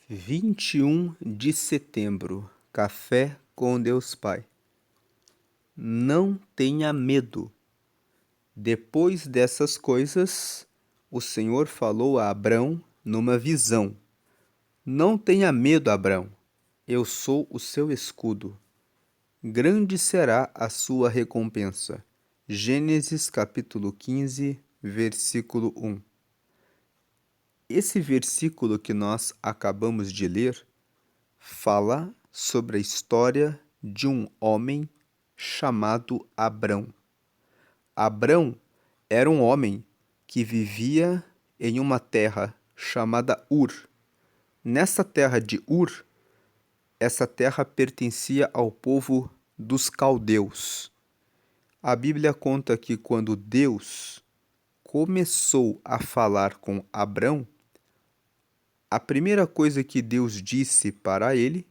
21 de setembro, Café com Deus Pai. Não tenha medo. Depois dessas coisas, o Senhor falou a Abrão numa visão. Não tenha medo, Abrão. Eu sou o seu escudo. Grande será a sua recompensa. Gênesis capítulo 15, versículo 1. Esse versículo que nós acabamos de ler fala sobre a história de um homem chamado Abrão. Abrão era um homem que vivia em uma terra chamada Ur. Nessa terra de Ur, essa terra pertencia ao povo dos caldeus. A Bíblia conta que quando Deus começou a falar com Abrão, a primeira coisa que Deus disse para ele,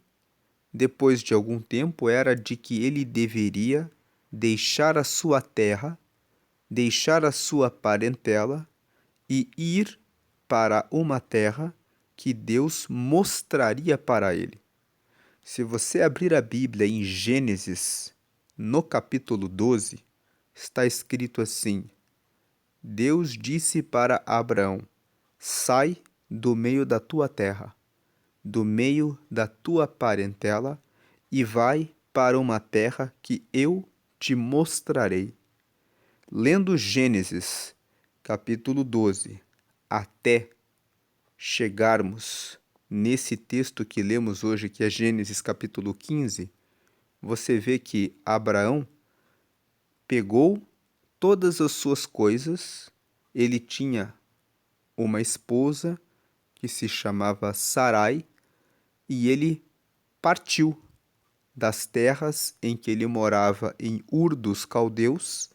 depois de algum tempo, era de que ele deveria deixar a sua terra, deixar a sua parentela e ir para uma terra que Deus mostraria para ele. Se você abrir a Bíblia em Gênesis, no capítulo 12, está escrito assim: Deus disse para Abraão: sai do meio da tua terra, do meio da tua parentela, e vai para uma terra que eu te mostrarei. Lendo Gênesis, capítulo 12, até chegarmos nesse texto que lemos hoje, que é Gênesis capítulo 15, você vê que Abraão pegou todas as suas coisas, ele tinha uma esposa que se chamava Sarai, e ele partiu das terras em que ele morava em Ur dos Caldeus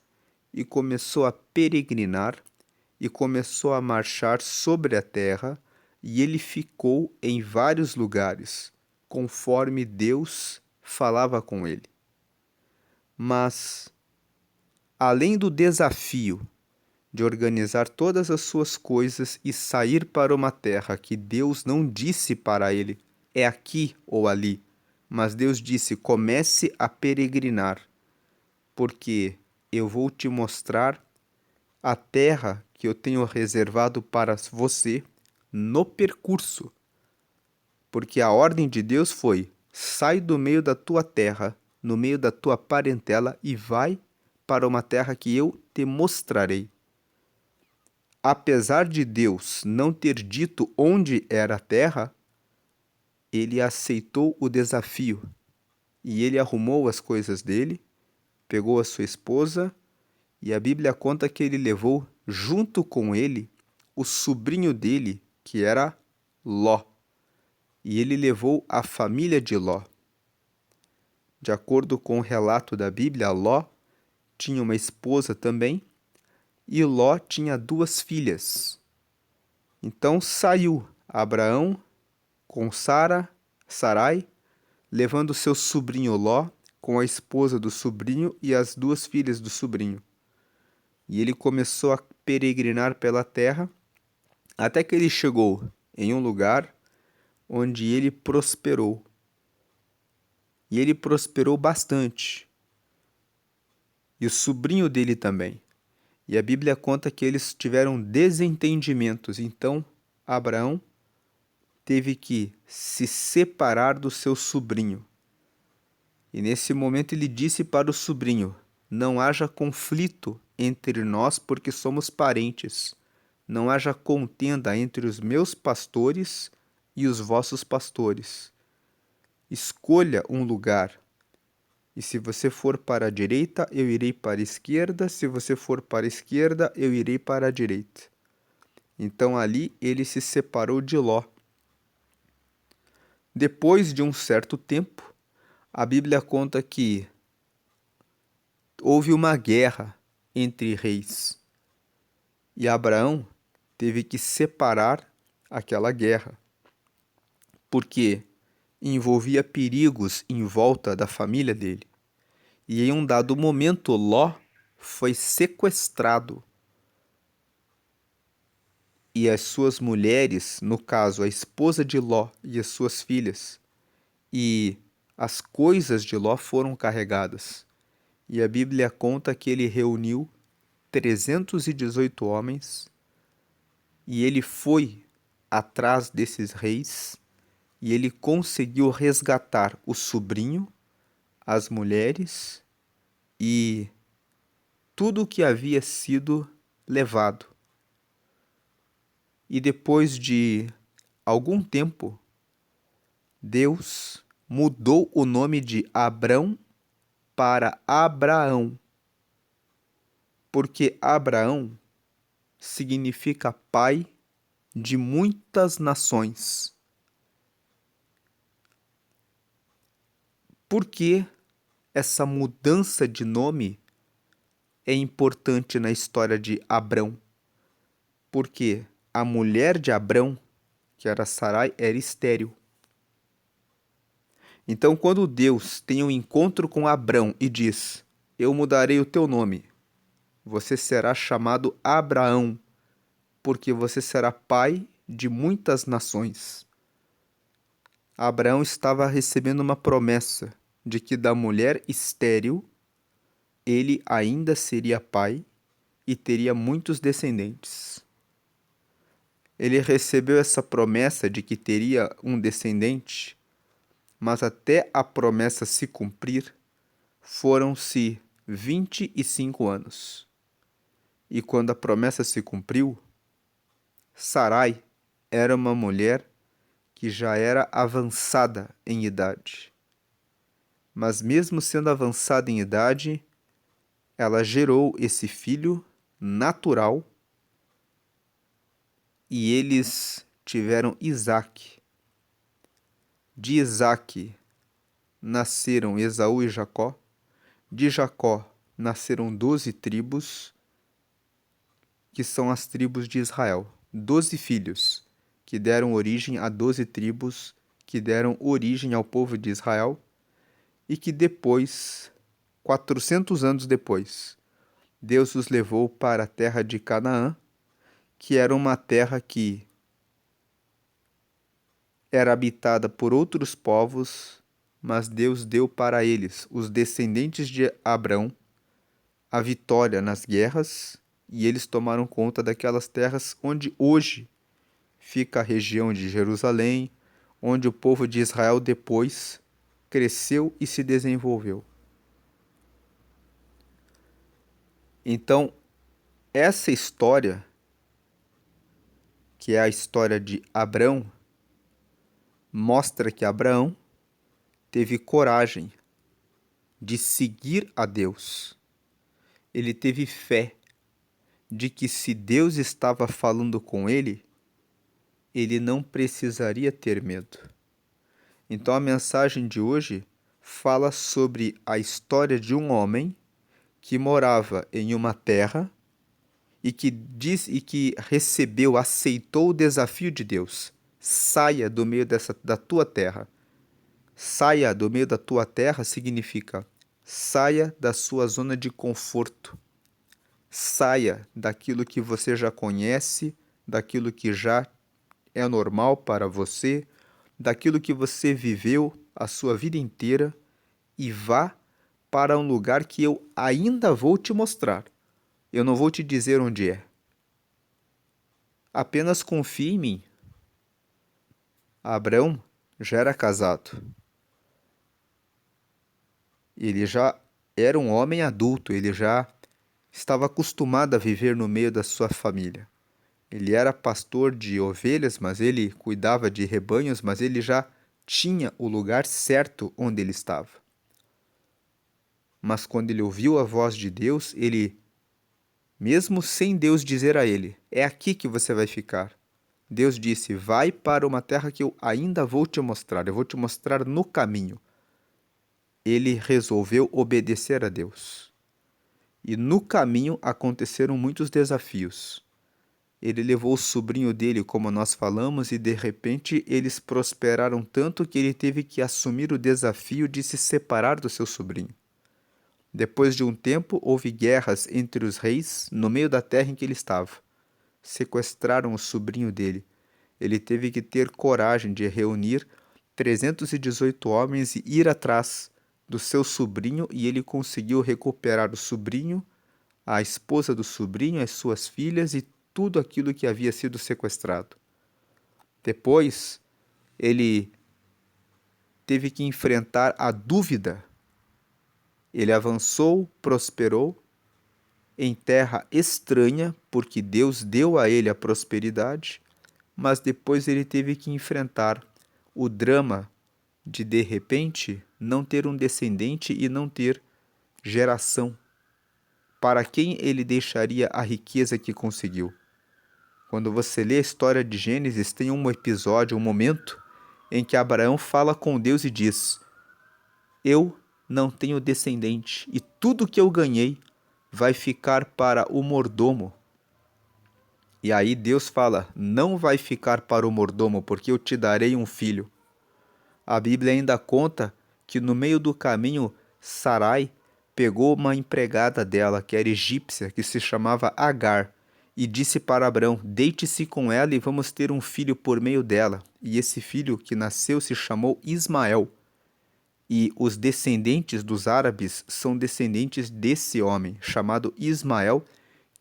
e começou a peregrinar e começou a marchar sobre a terra, e ele ficou em vários lugares, conforme Deus falava com ele. Mas, além do desafio de organizar todas as suas coisas e sair para uma terra que Deus não disse para ele, é aqui ou ali, mas Deus disse: comece a peregrinar, porque eu vou te mostrar a terra que eu tenho reservado para você no percurso. Porque a ordem de Deus foi: sai do meio da tua terra, no meio da tua parentela, e vai para uma terra que eu te mostrarei. Apesar de Deus não ter dito onde era a terra, ele aceitou o desafio e ele arrumou as coisas dele, pegou a sua esposa, e a Bíblia conta que ele levou junto com ele o sobrinho dele, que era Ló. E ele levou a família de Ló. De acordo com o relato da Bíblia, Ló tinha uma esposa também, e Ló tinha 2 filhas. Então saiu Abraão com Sarai, levando seu sobrinho Ló, com a esposa do sobrinho e as 2 filhas do sobrinho. E ele começou a peregrinar pela terra, até que ele chegou em um lugar onde ele prosperou. E ele prosperou bastante. E o sobrinho dele também. E a Bíblia conta que eles tiveram desentendimentos. Então, Abraão teve que se separar do seu sobrinho. E nesse momento ele disse para o sobrinho: não haja conflito entre nós, porque somos parentes. Não haja contenda entre os meus pastores e os vossos pastores. Escolha um lugar. E se você for para a direita, eu irei para a esquerda. Se você for para a esquerda, eu irei para a direita. Então ali ele se separou de Ló. Depois de um certo tempo, a Bíblia conta que houve uma guerra entre reis. E Abraão teve que separar aquela guerra, porque envolvia perigos em volta da família dele. E em um dado momento, Ló foi sequestrado. e as suas mulheres, no caso, a esposa de Ló e as suas filhas, e as coisas de Ló foram carregadas. E a Bíblia conta que ele reuniu 318 homens e ele foi atrás desses reis e ele conseguiu resgatar o sobrinho, as mulheres e tudo o que havia sido levado. E depois de algum tempo, Deus mudou o nome de Abrão para Abraão, porque Abraão significa pai de muitas nações. Por que essa mudança de nome é importante na história de Abrão? Porque a mulher de Abrão, que era Sarai, era estéril. Então, quando Deus tem um encontro com Abrão e diz: Eu mudarei o teu nome, você será chamado Abraão, porque você será pai de muitas nações. Abraão estava recebendo uma promessa de que da mulher estéril ele ainda seria pai e teria muitos descendentes. Ele recebeu essa promessa de que teria um descendente, mas até a promessa se cumprir, foram-se 25 anos. E quando a promessa se cumpriu, Sarai era uma mulher que já era avançada em idade. Mas mesmo sendo avançada em idade, ela gerou esse filho natural e eles tiveram Isaque. De Isaque nasceram Esaú e Jacó. De Jacó nasceram 12 tribos, que são as tribos de Israel. 12 filhos, que deram origem a 12 tribos, que deram origem ao povo de Israel, e que depois, 400 anos depois, Deus os levou para a terra de Canaã, que era uma terra que era habitada por outros povos, mas Deus deu para eles, os descendentes de Abrão, a vitória nas guerras, e eles tomaram conta daquelas terras onde hoje fica a região de Jerusalém, onde o povo de Israel depois cresceu e se desenvolveu. Então, essa história, que é a história de Abrão, mostra que Abraão teve coragem de seguir a Deus. Ele teve fé de que se Deus estava falando com ele, ele não precisaria ter medo. Então a mensagem de hoje fala sobre a história de um homem que morava em uma terra e que recebeu, aceitou o desafio de Deus. Saia do meio da tua terra. Saia do meio da tua terra significa saia da sua zona de conforto. Saia daquilo que você já conhece, daquilo que já é normal para você, daquilo que você viveu a sua vida inteira e vá para um lugar que eu ainda vou te mostrar. Eu não vou te dizer onde é. Apenas confie em mim. Abrão já era casado. Ele já era um homem adulto, ele já estava acostumado a viver no meio da sua família. Ele era pastor de ovelhas, mas ele cuidava de rebanhos, mas ele já tinha o lugar certo onde ele estava. Mas quando ele ouviu a voz de Deus, ele, mesmo sem Deus dizer a ele, é aqui que você vai ficar. Deus disse, vai para uma terra que eu ainda vou te mostrar, eu vou te mostrar no caminho. Ele resolveu obedecer a Deus. E no caminho aconteceram muitos desafios. Ele levou o sobrinho dele, como nós falamos, e de repente eles prosperaram tanto que ele teve que assumir o desafio de se separar do seu sobrinho. Depois de um tempo, houve guerras entre os reis no meio da terra em que ele estava. sequestraram o sobrinho dele. Ele teve que ter coragem de reunir 318 homens e ir atrás do seu sobrinho, e ele conseguiu recuperar o sobrinho, a esposa do sobrinho, as suas filhas e tudo aquilo que havia sido sequestrado. Depois, ele teve que enfrentar a dúvida. Ele avançou, prosperou em terra estranha, porque Deus deu a ele a prosperidade, mas depois ele teve que enfrentar o drama de repente, não ter um descendente e não ter geração. Para quem ele deixaria a riqueza que conseguiu? Quando você lê a história de Gênesis, tem um episódio, um momento, em que Abraão fala com Deus e diz: eu não tenho descendente, e tudo que eu ganhei vai ficar para o mordomo. E aí Deus fala: não vai ficar para o mordomo, porque eu te darei um filho. A Bíblia ainda conta que no meio do caminho Sarai pegou uma empregada dela, que era egípcia, que se chamava Agar, e disse para Abrão: deite-se com ela e vamos ter um filho por meio dela. E esse filho que nasceu se chamou Ismael. E os descendentes dos árabes são descendentes desse homem, chamado Ismael,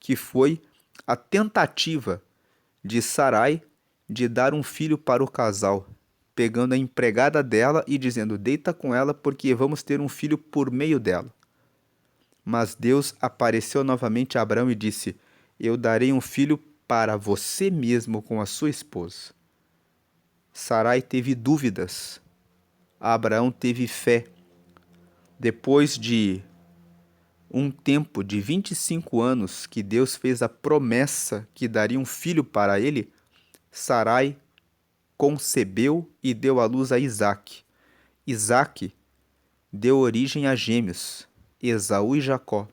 que foi a tentativa de Sarai de dar um filho para o casal, pegando a empregada dela e dizendo: deita com ela porque vamos ter um filho por meio dela. Mas Deus apareceu novamente a Abraão e disse: eu darei um filho para você mesmo com a sua esposa. Sarai teve dúvidas. Abraão teve fé. Depois de um tempo de 25 anos que Deus fez a promessa que daria um filho para ele, Sarai concebeu e deu à luz a Isaque. Isaque deu origem a gêmeos, Esaú e Jacó.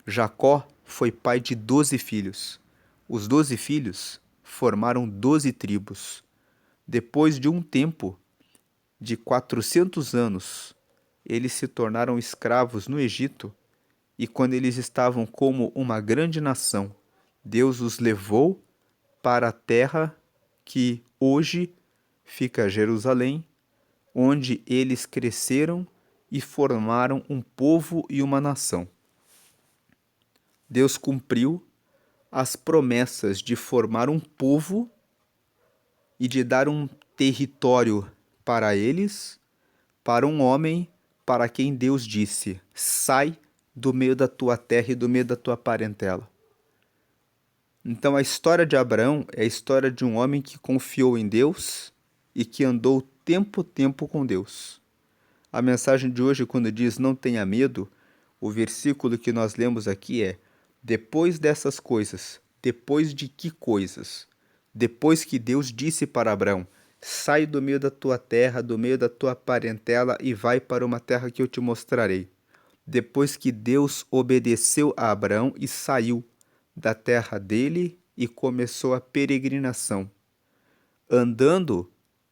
Jacó foi pai de 12 filhos. Os 12 filhos formaram 12 tribos. Depois de um tempo de 400 anos, eles se tornaram escravos no Egito, e quando eles estavam como uma grande nação, Deus os levou para a terra que hoje fica Jerusalém, onde eles cresceram e formaram um povo e uma nação. Deus cumpriu as promessas de formar um povo e de dar um território para eles, para um homem para quem Deus disse: sai do meio da tua terra e do meio da tua parentela. Então a história de Abraão é a história de um homem que confiou em Deus e que andou tempo com Deus. A mensagem de hoje, quando diz não tenha medo, o versículo que nós lemos aqui é: depois dessas coisas. Depois de que coisas? Depois que Deus disse para Abraão: sai do meio da tua terra, do meio da tua parentela e vai para uma terra que eu te mostrarei. Depois que Deus obedeceu a Abraão e saiu da terra dele e começou a peregrinação, andando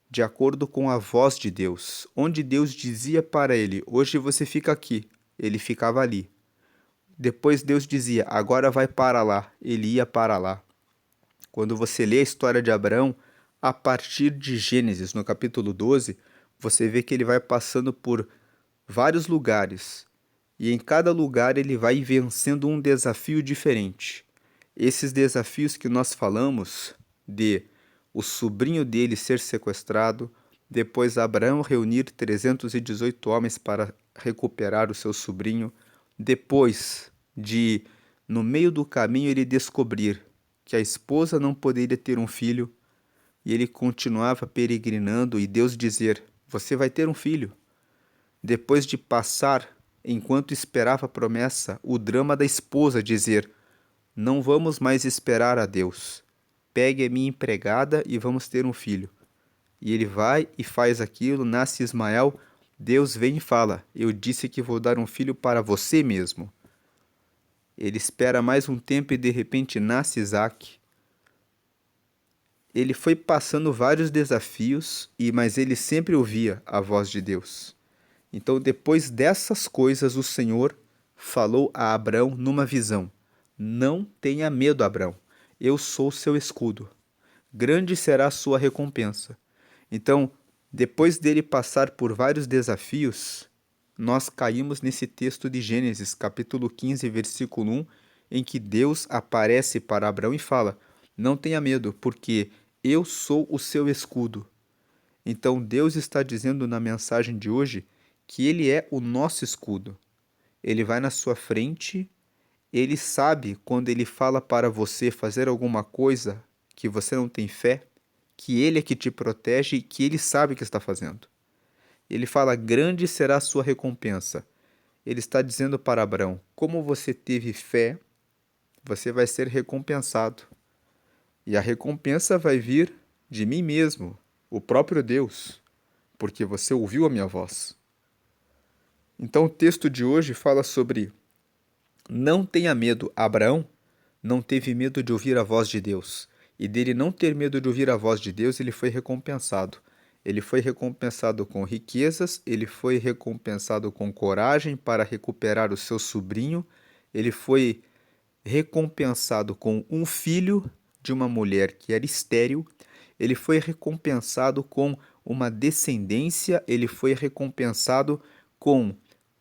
de acordo com a voz de Deus. Onde Deus dizia para ele: hoje você fica aqui, ele ficava ali. Depois Deus dizia: agora vai para lá, ele ia para lá. Quando você lê a história de Abraão, a partir de Gênesis, no capítulo 12, você vê que ele vai passando por vários lugares, e em cada lugar ele vai vencendo um desafio diferente. Esses desafios que nós falamos, de o sobrinho dele ser sequestrado, depois Abraão reunir 318 homens para recuperar o seu sobrinho, depois de, no meio do caminho, ele descobrir que a esposa não poderia ter um filho, e ele continuava peregrinando e Deus dizer: você vai ter um filho. Depois de passar, enquanto esperava a promessa, o drama da esposa dizer: não vamos mais esperar a Deus. Pegue a minha empregada e vamos ter um filho. E ele vai e faz aquilo, nasce Ismael. Deus vem e fala: eu disse que vou dar um filho para você mesmo. Ele espera mais um tempo e de repente nasce Isaque. Ele foi passando vários desafios, mas ele sempre ouvia a voz de Deus. Então, depois dessas coisas, o Senhor falou a Abrão numa visão: não tenha medo, Abrão. eu sou seu escudo. Grande será a sua recompensa. Então, depois dele passar por vários desafios, nós caímos nesse texto de Gênesis, capítulo 15, versículo 1, em que Deus aparece para Abraão e fala: não tenha medo, porque eu sou o seu escudo. Então, Deus está dizendo na mensagem de hoje que Ele é o nosso escudo. Ele vai na sua frente, Ele sabe quando Ele fala para você fazer alguma coisa que você não tem fé, que Ele é que te protege e que Ele sabe o que está fazendo. Ele fala: grande será a sua recompensa. Ele está dizendo para Abraão: como você teve fé, você vai ser recompensado. E a recompensa vai vir de mim mesmo, o próprio Deus, porque você ouviu a minha voz. Então o texto de hoje fala sobre: não tenha medo. Abraão não teve medo de ouvir a voz de Deus. E dele não ter medo de ouvir a voz de Deus, ele foi recompensado. Ele foi recompensado com riquezas, ele foi recompensado com coragem para recuperar o seu sobrinho, ele foi recompensado com um filho de uma mulher que era estéril, ele foi recompensado com uma descendência, ele foi recompensado com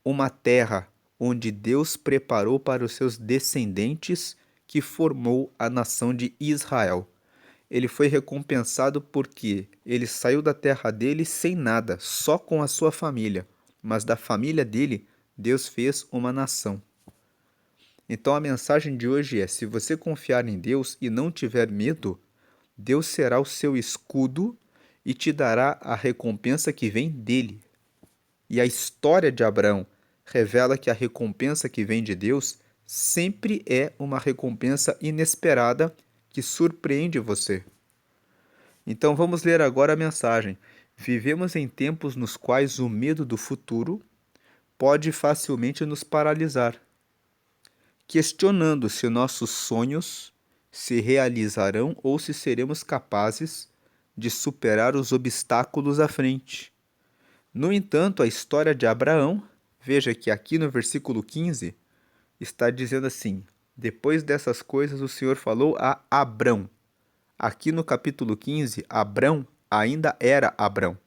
uma terra onde Deus preparou para os seus descendentes, que formou a nação de Israel. Ele foi recompensado porque ele saiu da terra dele sem nada, só com a sua família, mas da família dele, Deus fez uma nação. Então a mensagem de hoje é: se você confiar em Deus e não tiver medo, Deus será o seu escudo e te dará a recompensa que vem dele. E a história de Abraão revela que a recompensa que vem de Deus sempre é uma recompensa inesperada que surpreende você. Então vamos ler agora a mensagem. Vivemos em tempos nos quais o medo do futuro pode facilmente nos paralisar, questionando se nossos sonhos se realizarão ou se seremos capazes de superar os obstáculos à frente. No entanto, a história de Abraão, veja que aqui no versículo 15, está dizendo assim: depois dessas coisas o Senhor falou a Abrão. Aqui no capítulo 15, Abrão ainda era Abrão.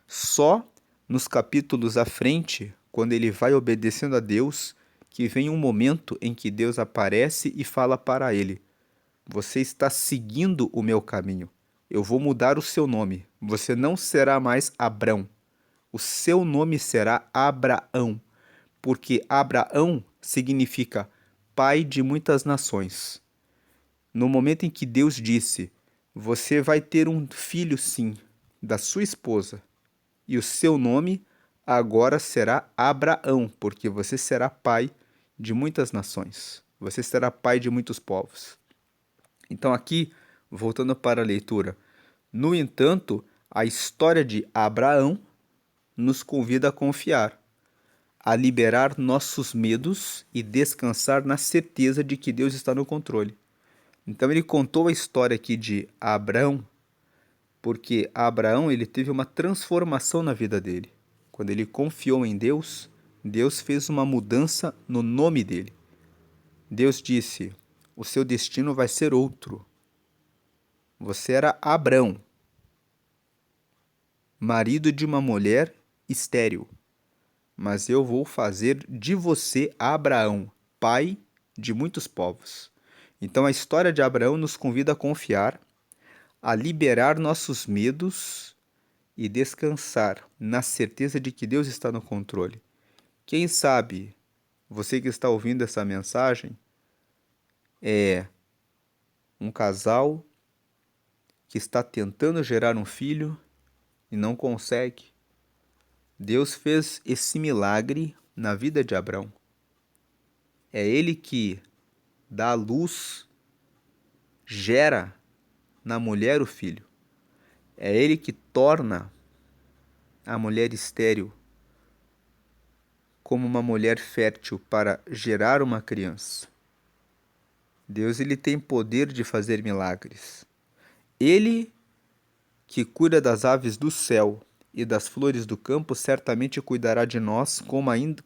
Só nos capítulos à frente, quando ele vai obedecendo a Deus, que vem um momento em que Deus aparece e fala para ele: você está seguindo o meu caminho. Eu vou mudar o seu nome. Você não será mais Abrão. O seu nome será Abraão, porque Abraão significa pai de muitas nações. No momento em que Deus disse: você vai ter um filho, sim, da sua esposa, e o seu nome agora será Abraão, porque você será pai de muitas nações. Você será pai de muitos povos. Então aqui, voltando para a leitura, no entanto, a história de Abraão nos convida a confiar, a liberar nossos medos e descansar na certeza de que Deus está no controle. Então ele contou a história aqui de Abraão, porque Abraão ele teve uma transformação na vida dele. Quando ele confiou em Deus, Deus fez uma mudança no nome dele. Deus disse: o seu destino vai ser outro. Você era Abrão, marido de uma mulher estéril, mas eu vou fazer de você Abraão, pai de muitos povos. Então a história de Abraão nos convida a confiar, a liberar nossos medos e descansar na certeza de que Deus está no controle. Quem sabe você que está ouvindo essa mensagem é um casal que está tentando gerar um filho e não consegue. Deus fez esse milagre na vida de Abraão. É ele que dá a luz, gera na mulher o filho. É ele que torna a mulher estéril como uma mulher fértil para gerar uma criança. Deus ele tem poder de fazer milagres. Ele que cuida das aves do céu e das flores do campo certamente cuidará de nós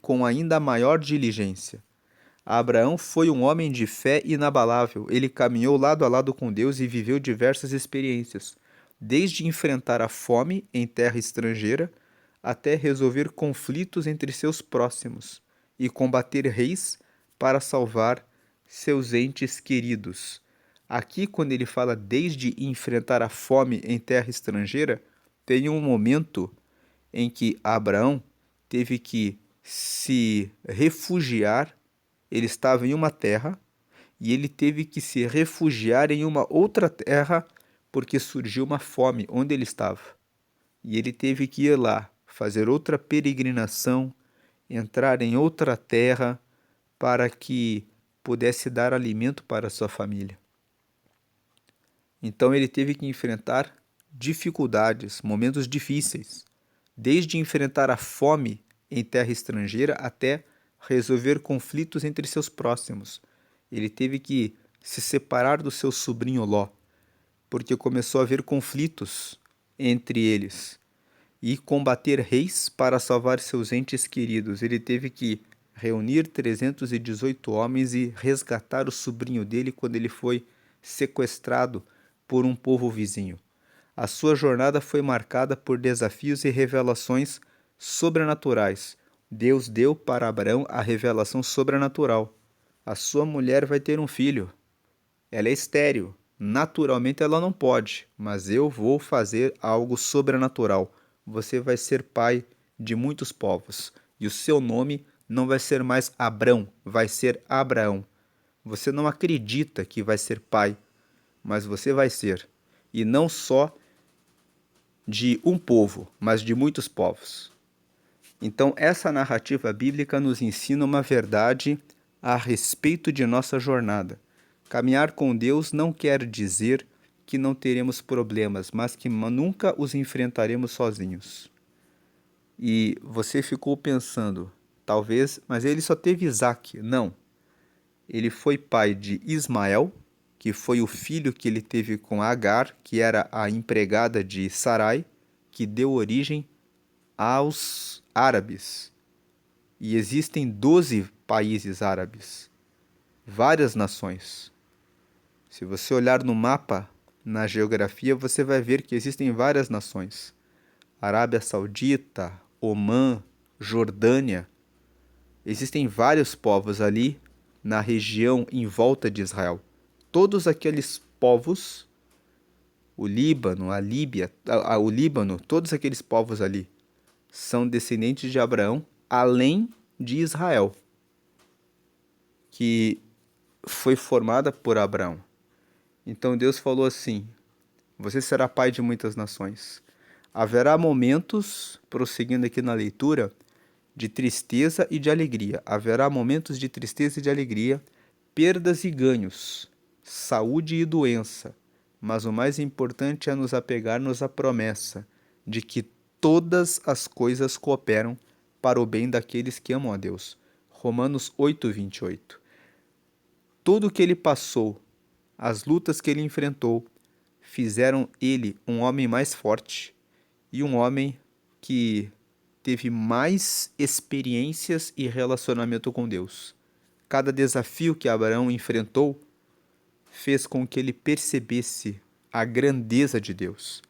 com ainda maior diligência. Abraão foi um homem de fé inabalável. Ele caminhou lado a lado com Deus e viveu diversas experiências, desde enfrentar a fome em terra estrangeira até resolver conflitos entre seus próximos e combater reis para salvar seus entes queridos. Aqui, quando ele fala desde enfrentar a fome em terra estrangeira, tem um momento em que Abraão teve que se refugiar. Ele estava em uma terra e ele teve que se refugiar em uma outra terra porque surgiu uma fome onde ele estava. E ele teve que ir lá, fazer outra peregrinação, entrar em outra terra para que pudesse dar alimento para sua família. Então ele teve que enfrentar dificuldades, momentos difíceis, desde enfrentar a fome em terra estrangeira até resolver conflitos entre seus próximos. Ele teve que se separar do seu sobrinho Ló, porque começou a haver conflitos entre eles, e combater reis para salvar seus entes queridos. Ele teve que reunir 318 homens e resgatar o sobrinho dele quando ele foi sequestrado por um povo vizinho. A sua jornada foi marcada por desafios e revelações sobrenaturais. Deus deu para Abraão a revelação sobrenatural. A sua mulher vai ter um filho. Ela é estéril. Naturalmente ela não pode, mas eu vou fazer algo sobrenatural. Você vai ser pai de muitos povos. E o seu nome não vai ser mais Abrão, vai ser Abraão. Você não acredita que vai ser pai, mas você vai ser. E não só de um povo, mas de muitos povos. Então, essa narrativa bíblica nos ensina uma verdade a respeito de nossa jornada. Caminhar com Deus não quer dizer que não teremos problemas, mas que nunca os enfrentaremos sozinhos. E você ficou pensando, talvez, mas ele só teve Isaac. Não. Ele foi pai de Ismael, que foi o filho que ele teve com Agar, que era a empregada de Sarai, que deu origem aos árabes. E existem 12 países árabes, várias nações. Se você olhar no mapa, na geografia, você vai ver que existem várias nações. Arábia Saudita, Omã, Jordânia. Existem vários povos ali na região em volta de Israel. Todos aqueles povos, o Líbano, a Líbia, o Líbano, todos aqueles povos ali são descendentes de Abraão, além de Israel, que foi formada por Abraão. Então Deus falou assim: você será pai de muitas nações. Haverá momentos, prosseguindo aqui na leitura, de tristeza e de alegria. Haverá momentos de tristeza e de alegria, perdas e ganhos, saúde e doença. Mas o mais importante é nos apegarmos à promessa de que todas as coisas cooperam para o bem daqueles que amam a Deus. Romanos 8:28. Tudo o que ele passou, as lutas que ele enfrentou, fizeram ele um homem mais forte e um homem que teve mais experiências e relacionamento com Deus. Cada desafio que Abraão enfrentou fez com que ele percebesse a grandeza de Deus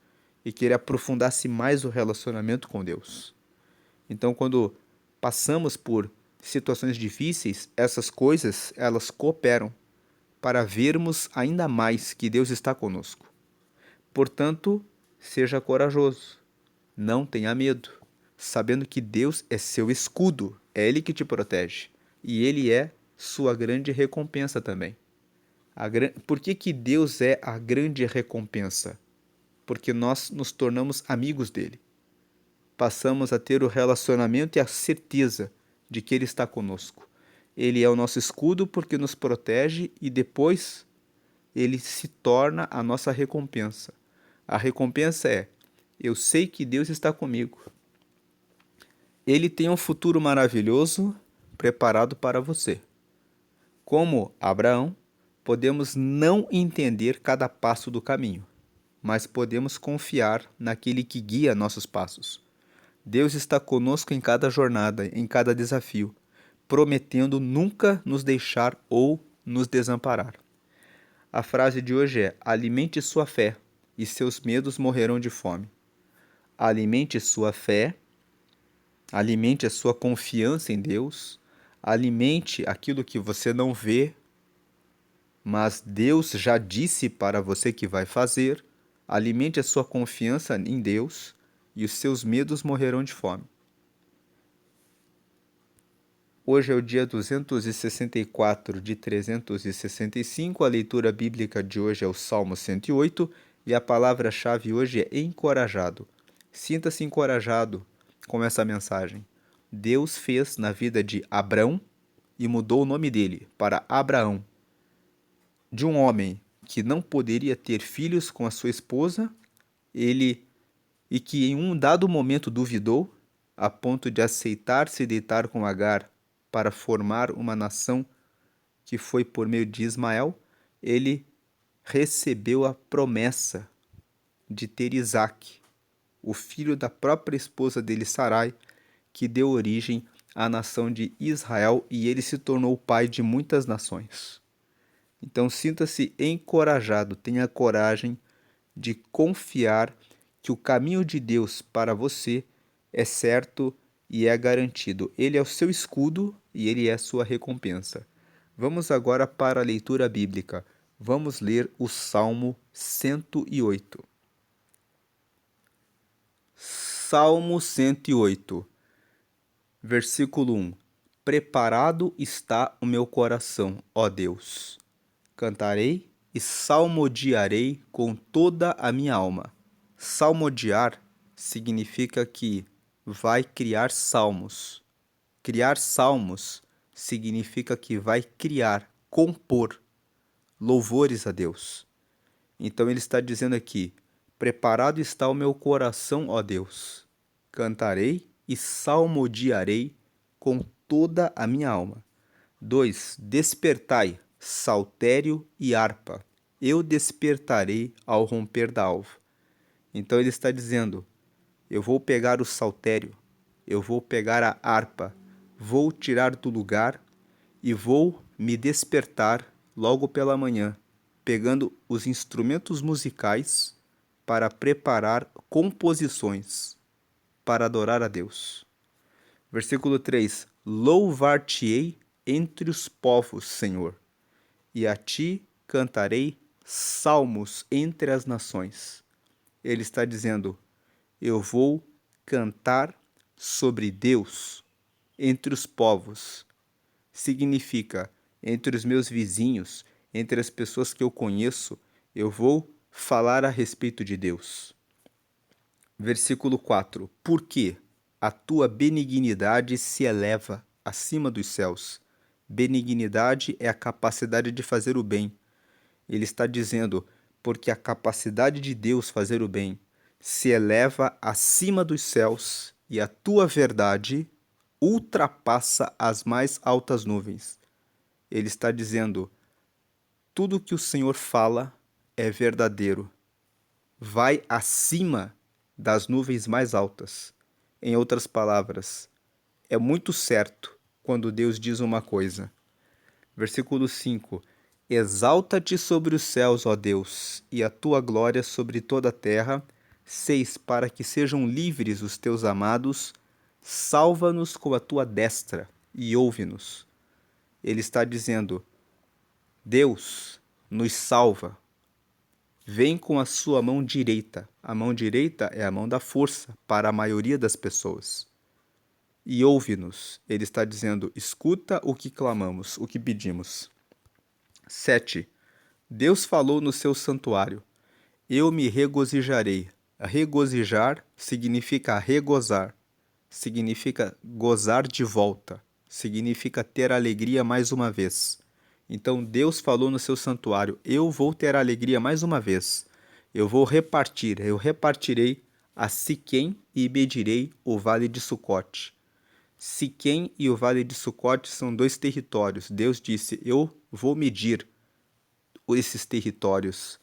e que ele aprofundasse mais o relacionamento com Deus. Então, quando passamos por situações difíceis, essas coisas, elas cooperam para vermos ainda mais que Deus está conosco. Portanto, seja corajoso, não tenha medo, sabendo que Deus é seu escudo, é Ele que te protege e Ele é sua grande recompensa também. Por que Deus é a grande recompensa? Porque nós nos tornamos amigos dele. Passamos a ter o relacionamento e a certeza de que Ele está conosco. Ele é o nosso escudo porque nos protege e depois Ele se torna a nossa recompensa. A recompensa é: eu sei que Deus está comigo. Ele tem um futuro maravilhoso preparado para você. Como Abraão, podemos não entender cada passo do caminho, mas podemos confiar naquele que guia nossos passos. Deus está conosco em cada jornada, em cada desafio. prometendo nunca nos deixar ou nos desamparar. A frase de hoje é: alimente sua fé e seus medos morrerão de fome. Alimente sua fé, alimente a sua confiança em Deus, alimente aquilo que você não vê, mas Deus já disse para você que vai fazer. Alimente a sua confiança em Deus e os seus medos morrerão de fome. Hoje é o dia 264 de 365. A leitura bíblica de hoje é o Salmo 108 e a palavra-chave hoje é encorajado. Sinta-se encorajado com essa mensagem. Deus fez na vida de Abrão e mudou o nome dele para Abraão. De um homem que não poderia ter filhos com a sua esposa, e que em um dado momento duvidou, a ponto de aceitar se deitar com Agar para formar uma nação que foi por meio de Ismael, ele recebeu a promessa de ter Isaque, o filho da própria esposa dele, Sarai, que deu origem à nação de Israel, e ele se tornou o pai de muitas nações. Então sinta-se encorajado, tenha coragem de confiar que o caminho de Deus para você é certo e é garantido. Ele é o seu escudo e ele é a sua recompensa. Vamos agora para a leitura bíblica. Vamos ler o Salmo 108. Salmo 108, versículo 1. Preparado está o meu coração, ó Deus. Cantarei e salmodiarei com toda a minha alma. Salmodiar significa que vai criar salmos. Criar salmos significa que vai criar, compor louvores a Deus. Então ele está dizendo aqui: preparado está o meu coração, ó Deus. Cantarei e salmodiarei com toda a minha alma. 2. Despertai, saltério e harpa. Eu despertarei ao romper da alva. Então ele está dizendo: eu vou pegar o saltério, eu vou pegar a harpa, vou tirar do lugar e vou me despertar logo pela manhã, pegando os instrumentos musicais para preparar composições para adorar a Deus. Versículo 3: louvar-te-ei entre os povos, Senhor, e a ti cantarei salmos entre as nações. Ele está dizendo: eu vou cantar sobre Deus entre os povos. Significa, entre os meus vizinhos, entre as pessoas que eu conheço, eu vou falar a respeito de Deus. Versículo 4. Porque a tua benignidade se eleva acima dos céus. Benignidade é a capacidade de fazer o bem. Ele está dizendo: porque a capacidade de Deus fazer o bem se eleva acima dos céus e a tua verdade ultrapassa as mais altas nuvens. Ele está dizendo: tudo que o Senhor fala é verdadeiro. Vai acima das nuvens mais altas. Em outras palavras, é muito certo quando Deus diz uma coisa. Versículo 5. Exalta-te sobre os céus, ó Deus, e a tua glória sobre toda a terra. 6. Para que sejam livres os teus amados, salva-nos com a tua destra e ouve-nos. Ele está dizendo: Deus nos salva. Vem com a sua mão direita. A mão direita é a mão da força para a maioria das pessoas. E ouve-nos. Ele está dizendo: escuta o que clamamos, o que pedimos. 7. Deus falou no seu santuário: eu me regozijarei. Regozijar significa regozar, significa gozar de volta, significa ter alegria mais uma vez. Então Deus falou no seu santuário: eu vou ter alegria mais uma vez. Eu vou repartir, eu repartirei a Siquém e medirei o vale de Sucote. Siquém e o vale de Sucote são dois territórios. Deus disse: eu vou medir esses territórios.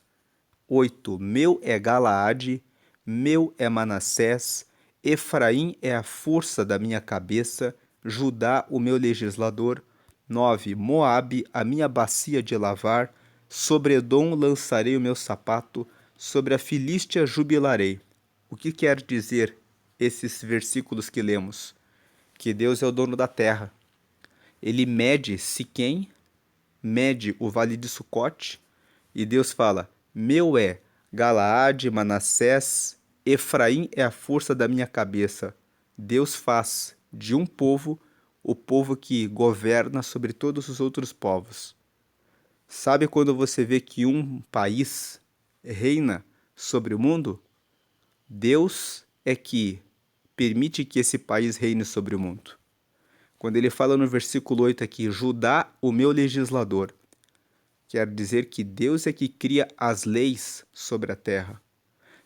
8. Meu é Galaade, meu é Manassés, Efraim é a força da minha cabeça, Judá, o meu legislador. 9. Moabe, a minha bacia de lavar. Sobre Edom lançarei o meu sapato, sobre a Filístia jubilarei. O que quer dizer esses versículos que lemos? Que Deus é o dono da terra. Ele mede Siquém, mede o vale de Sucote, e Deus fala: meu é Galaade, Manassés, Efraim é a força da minha cabeça. Deus faz de um povo o povo que governa sobre todos os outros povos. Sabe quando você vê que um país reina sobre o mundo? Deus é que permite que esse país reine sobre o mundo. Quando ele fala no versículo 8 aqui, Judá, o meu legislador, quer dizer que Deus é que cria as leis sobre a terra.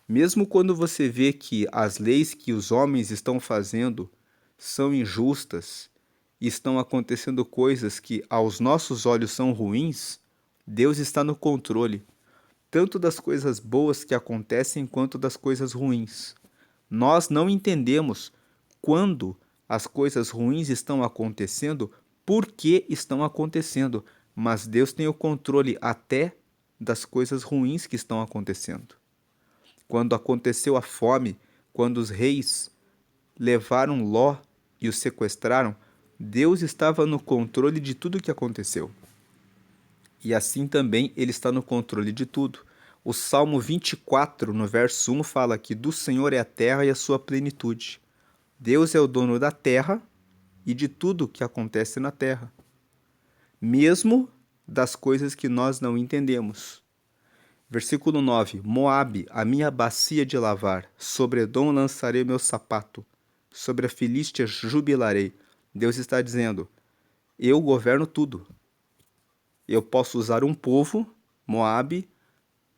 Mesmo quando você vê que as leis que os homens estão fazendo são injustas, e estão acontecendo coisas que aos nossos olhos são ruins, Deus está no controle, tanto das coisas boas que acontecem quanto das coisas ruins. Nós não entendemos quando as coisas ruins estão acontecendo, por que estão acontecendo, mas Deus tem o controle até das coisas ruins que estão acontecendo. Quando aconteceu a fome, quando os reis levaram Ló e o sequestraram, Deus estava no controle de tudo o que aconteceu. E assim também ele está no controle de tudo. O Salmo 24, no verso 1, fala que do Senhor é a terra e a sua plenitude. Deus é o dono da terra e de tudo que acontece na terra, mesmo das coisas que nós não entendemos. Versículo 9. Moabe, a minha bacia de lavar, sobre Edom lançarei o meu sapato, sobre a Filístia jubilarei. Deus está dizendo, eu governo tudo. Eu posso usar um povo, Moabe,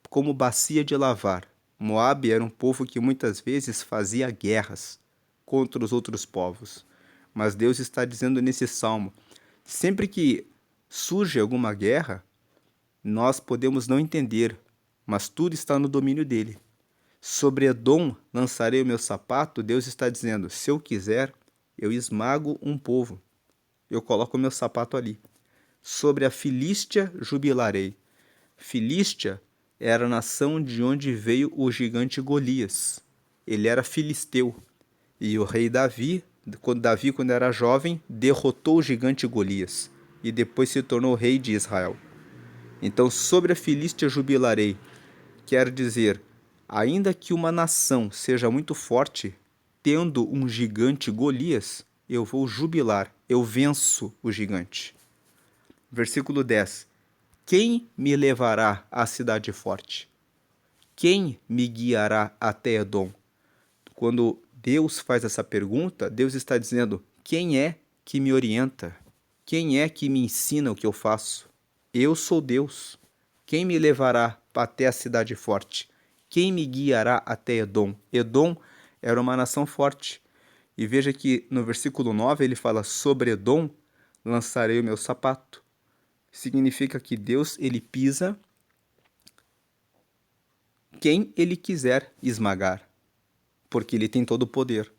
como bacia de lavar. Moabe era um povo que muitas vezes fazia guerras contra os outros povos. Mas Deus está dizendo nesse salmo, sempre que surge alguma guerra, nós podemos não entender, mas tudo está no domínio dele. Sobre Edom lançarei o meu sapato, Deus está dizendo, se eu quiser, eu esmago um povo. Eu coloco o meu sapato ali. Sobre a Filístia jubilarei. Filístia era a nação de onde veio o gigante Golias. Ele era filisteu. E o rei Davi, quando era jovem, derrotou o gigante Golias. E depois se tornou rei de Israel. Então, sobre a Filístia jubilarei. Quer dizer, ainda que uma nação seja muito forte, tendo um gigante Golias, eu vou jubilar, eu venço o gigante. Versículo 10. Quem me levará à cidade forte? Quem me guiará até Edom? Quando Deus faz essa pergunta, Deus está dizendo, quem é que me orienta? Quem é que me ensina o que eu faço? Eu sou Deus. Quem me levará até a cidade forte? Quem me guiará até Edom? Edom era uma nação forte. E veja que no versículo 9 ele fala, sobre Edom lançarei o meu sapato. Significa que Deus ele pisa quem ele quiser esmagar, porque ele tem todo o poder.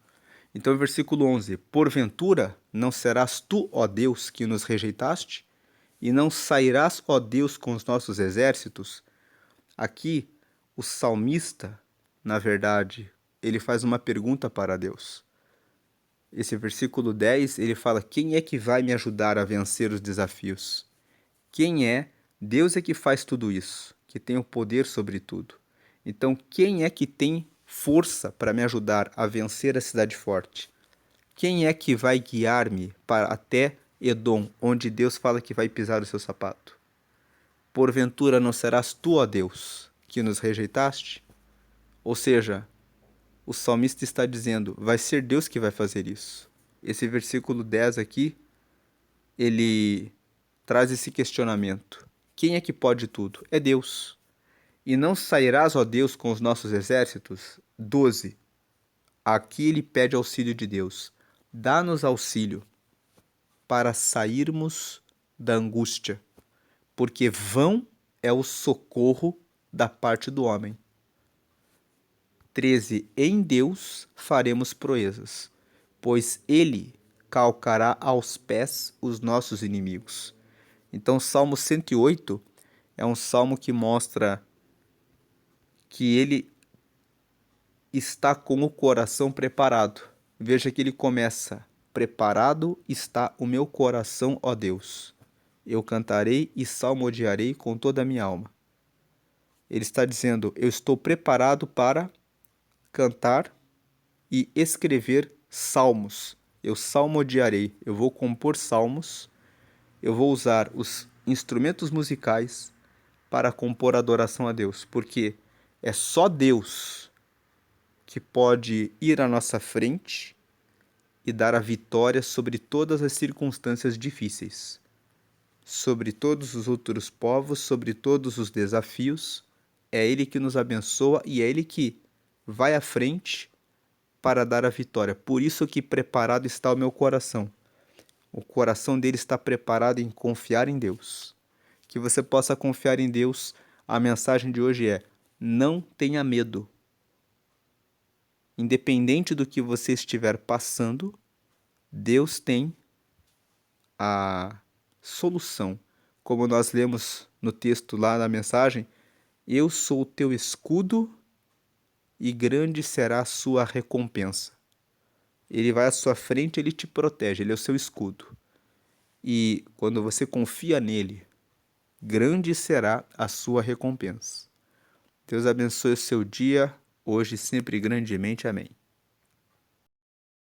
Então, versículo 11, porventura não serás tu, ó Deus, que nos rejeitaste? E não sairás, ó Deus, com os nossos exércitos? Aqui, o salmista, na verdade, ele faz uma pergunta para Deus. Esse versículo 10, ele fala, quem é que vai me ajudar a vencer os desafios? Quem é? Deus é que faz tudo isso, que tem o poder sobre tudo. Então, quem é que tem força para me ajudar a vencer a cidade forte? Quem é que vai guiar-me para até Edom, onde Deus fala que vai pisar o seu sapato? Porventura não serás tu, ó Deus, que nos rejeitaste? Ou seja, o salmista está dizendo, vai ser Deus que vai fazer isso. Esse versículo 10 aqui, ele traz esse questionamento. Quem é que pode tudo? É Deus. E não sairás, ó Deus, com os nossos exércitos? 12. Aqui ele pede auxílio de Deus. Dá-nos auxílio para sairmos da angústia, porque vão é o socorro da parte do homem. 13. Em Deus faremos proezas, pois Ele calcará aos pés os nossos inimigos. Então, Salmo 108 é um salmo que mostra que ele está com o coração preparado. Veja que ele começa: preparado está o meu coração, ó Deus. Eu cantarei e salmodiarei com toda a minha alma. Ele está dizendo: eu estou preparado para cantar e escrever salmos. Eu salmodiarei, eu vou compor salmos, eu vou usar os instrumentos musicais para compor adoração a Deus, porque é só Deus que pode ir à nossa frente e dar a vitória sobre todas as circunstâncias difíceis, sobre todos os outros povos, sobre todos os desafios. É Ele que nos abençoa e é Ele que vai à frente para dar a vitória. Por isso que preparado está o meu coração. O coração dele está preparado em confiar em Deus. Que você possa confiar em Deus. A mensagem de hoje é: não tenha medo. Independente do que você estiver passando, Deus tem a solução. Como nós lemos no texto lá na mensagem: eu sou o teu escudo e grande será a sua recompensa. Ele vai à sua frente, ele te protege, ele é o seu escudo. E quando você confia nele, grande será a sua recompensa. Deus abençoe o seu dia, hoje e sempre grandemente. Amém.